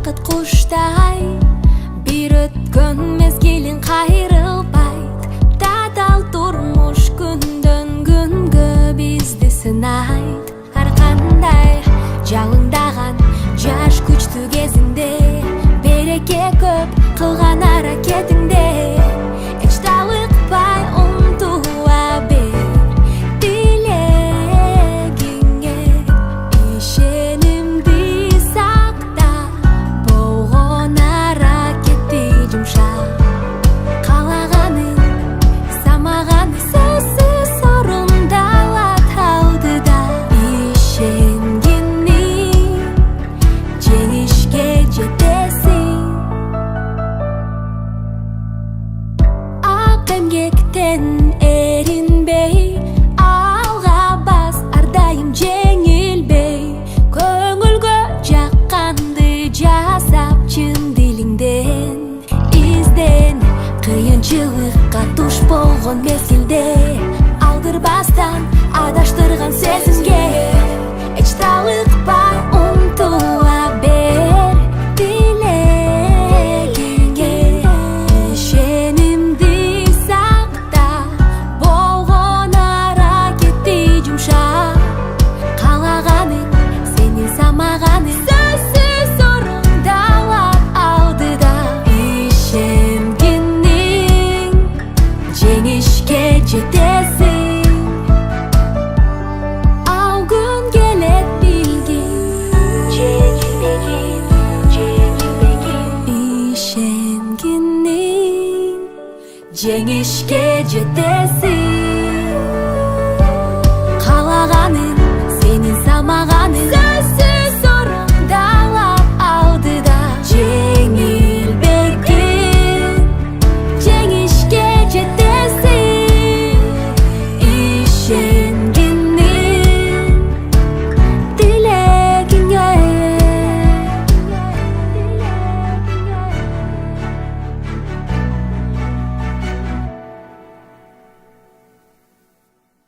Вакыт куштай бир өткөн мезгилин кайрылбайт. Татал турмуш күндөн күнгө бизди сынайт. Ар кандай жалындаган жаш күчтүү кезинде береке көп кылган аракетиңде эч талыкпай умтула бер тилегиңе. Ишенимди сакта, болгон аракетти жумшак. Каалаганың самаганы сөзсүз орундалат алдыда. Ишенгениң жеңишке жетесиң. Ак эмгектен эринбей, алга бас ар дайым жеңилбей. Көңүлгө жакканды жасап чын дилиңден изден. Кыйынчылыкка туш болгон мезгилде алдырбастан адаштырган сезимге эч талыкпай умтула бер тилегиңе. Ишенимди сакта, болгон аракетти жумшак. Каалаганың сенин самаганың сөзсүз орундалат алдыда. Ишенгениң жеңишке жетесиң. Ал күн келет билгин, ишенгениң жеңишке жетесиң. Каалаганың сенин самаганың